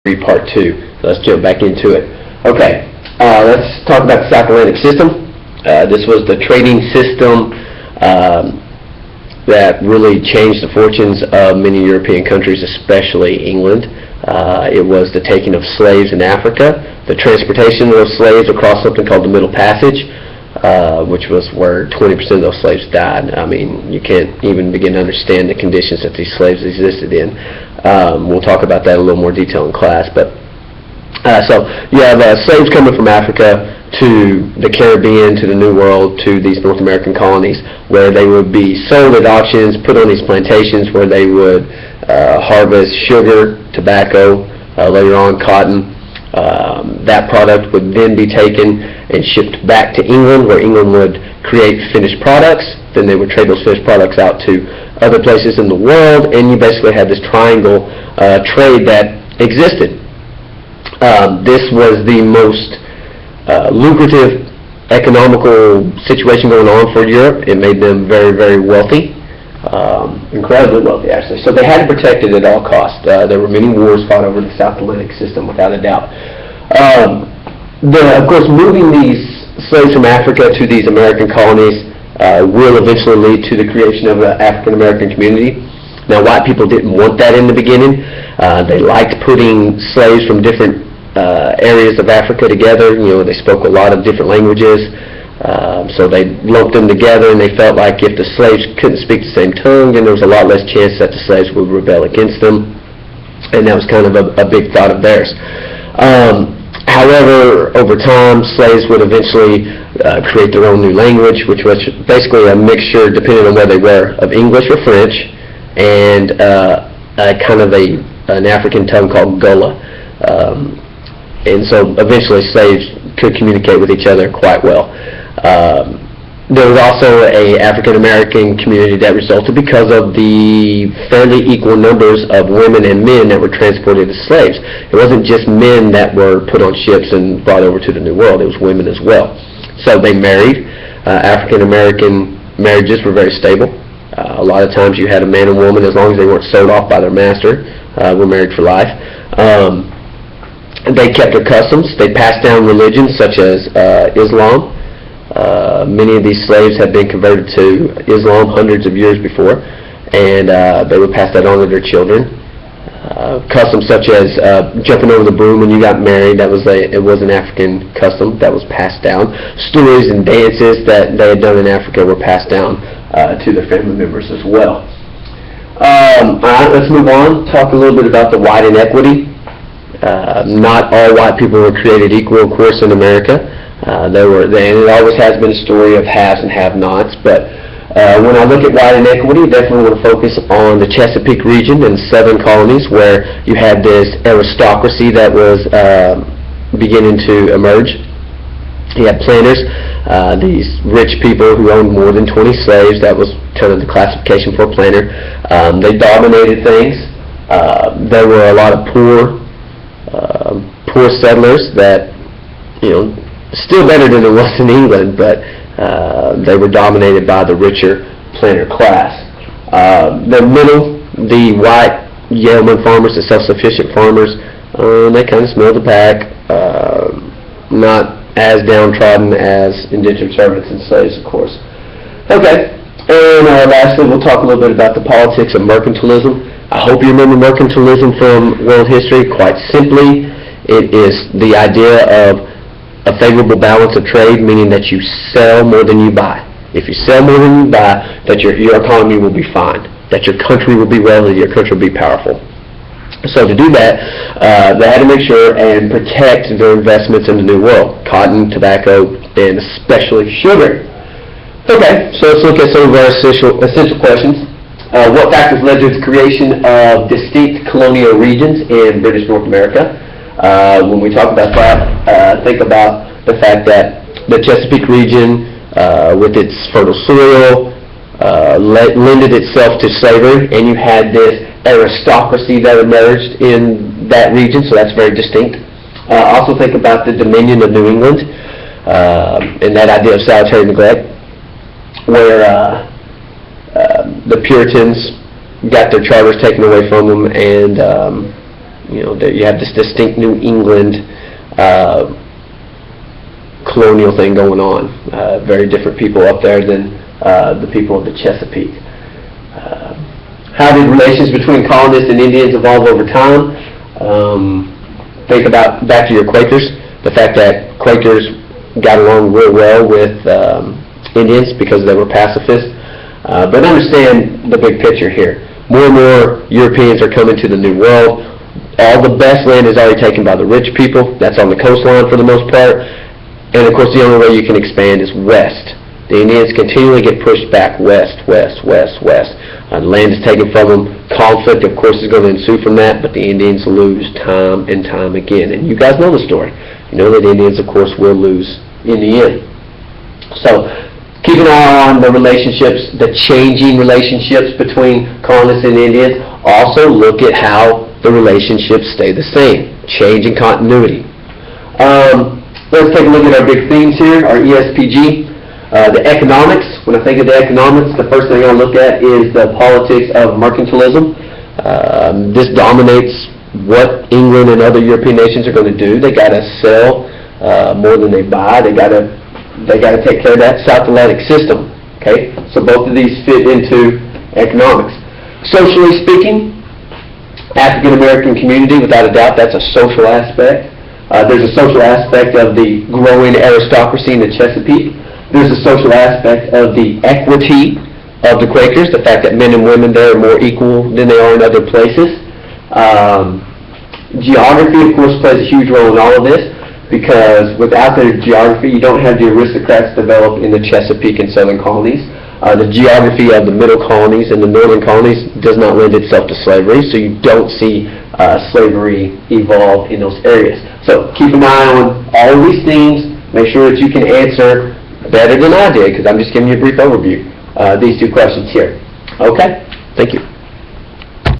part 2. Let's jump back into it. Okay, let's talk about the South Atlantic system. This was the trading system that really changed the fortunes of many European countries, especially England. It was the taking of slaves in Africa, the transportation of those slaves across something called the Middle Passage, which was where 20% of those slaves died. I mean, you can't even begin to understand the conditions that these slaves existed in. We'll talk about that in a little more detail in class. But so you have slaves coming from Africa to the Caribbean, to the New World, to these North American colonies, where they would be sold at auctions, put on these plantations where they would harvest sugar, tobacco, later on cotton. That product would then be taken and shipped back to England, where England would create finished products. Then they would trade those finished products out to other places in the world, and you basically had this triangle trade that existed. This was the most lucrative economical situation going on for Europe. It made them very, very wealthy, incredibly wealthy actually. So they had to protect it at all costs. There were many wars fought over the South Atlantic system, without a doubt. Of course, moving these slaves from Africa to these American colonies will eventually lead to the creation of an African American community. Now, white people didn't want that in the beginning. They liked putting slaves from different areas of Africa together. You know, they spoke a lot of different languages, so they lumped them together, and they felt like if the slaves couldn't speak the same tongue, then there was a lot less chance that the slaves would rebel against them, and that was kind of a big thought of theirs. However, over time, slaves would eventually create their own new language, which was basically a mixture, depending on where they were, of English or French, and kind of an African tongue called Gullah. And so eventually slaves could communicate with each other quite well. There was also an African American community that resulted because of the fairly equal numbers of women and men that were transported as slaves. It wasn't just men that were put on ships and brought over to the New World, it was women as well. So they married. African American marriages were very stable. A lot of times you had a man and woman, as long as they weren't sold off by their master, were married for life. They kept their customs. They passed down religions such as Islam. Many of these slaves had been converted to Islam hundreds of years before, and they would pass that on to their children. Customs such as jumping over the broom when you got married, it was an African custom that was passed down. Stories and dances that they had done in Africa were passed down to their family members as well. All right, let's move on. Talk a little bit about the white inequity. Not all white people were created equal, of course, in America. And it always has been a story of haves and have-nots, but when I look at white inequity, I definitely want to focus on the Chesapeake region and the southern colonies, where you had this aristocracy that was beginning to emerge. You had planters, these rich people who owned more than 20 slaves. That was kind of the classification for a planter. They dominated things. There were a lot of poor settlers that, you know, still better than it was in England, but they were dominated by the richer planter class. The middle, the white yeoman farmers, the self-sufficient farmers, they kind of smelled the pack, not as downtrodden as indentured servants and slaves, of course. Okay, and lastly, we'll talk a little bit about the politics of mercantilism. I hope you remember mercantilism from world history. Quite simply, it is the idea of a favorable balance of trade, meaning that you sell more than you buy. If you sell more than you buy, that your economy will be fine, that your country will be wealthy, your country will be powerful. So to do that, they had to make sure and protect their investments in the New World, cotton, tobacco, and especially sugar. Okay, so let's look at some of our essential questions. What factors led to the creation of distinct colonial regions in British North America? When we talk about that, think about the fact that the Chesapeake region, with its fertile soil, lended itself to slavery, and you had this aristocracy that emerged in that region, so that's very distinct. Also think about the Dominion of New England, and that idea of salutary neglect, where the Puritans got their charters taken away from them, and You have this distinct New England colonial thing going on. Very different people up there than the people of the Chesapeake. How did relations between colonists and Indians evolve over time? Think about back to your Quakers, the fact that Quakers got along real well with Indians because they were pacifists. But understand the big picture here. More and more Europeans are coming to the New World. All the best land is already taken by the rich people. That's on the coastline for the most part. And of course the only way you can expand is west. The Indians continually get pushed back west, west, west, west. Land is taken from them. Conflict, of course, is going to ensue from that, but the Indians lose time and time again. And you guys know the story. You know that the Indians, of course, will lose in the end. So keep an eye on the relationships, the changing relationships between colonists and Indians. Also look at how the relationships stay the same. Change in continuity. Let's take a look at our big themes here, our ESPG. The economics, when I think of the economics, the first thing I look at is the politics of mercantilism. This dominates what England and other European nations are going to do. They got to sell more than they buy. They got to take care of that South Atlantic system. Okay, so both of these fit into economics. Socially speaking, African American community, without a doubt, that's a social aspect. There's a social aspect of the growing aristocracy in the Chesapeake. There's a social aspect of the equity of the Quakers, the fact that men and women there are more equal than they are in other places. Geography, of course, plays a huge role in all of this, because without the geography, you don't have the aristocrats develop in the Chesapeake and southern colonies. The geography of the middle colonies and the northern colonies does not lend itself to slavery, so you don't see slavery evolve in those areas. So keep an eye on all of these things. Make sure that you can answer better than I did, because I'm just giving you a brief overview, these two questions here. Okay? Thank you.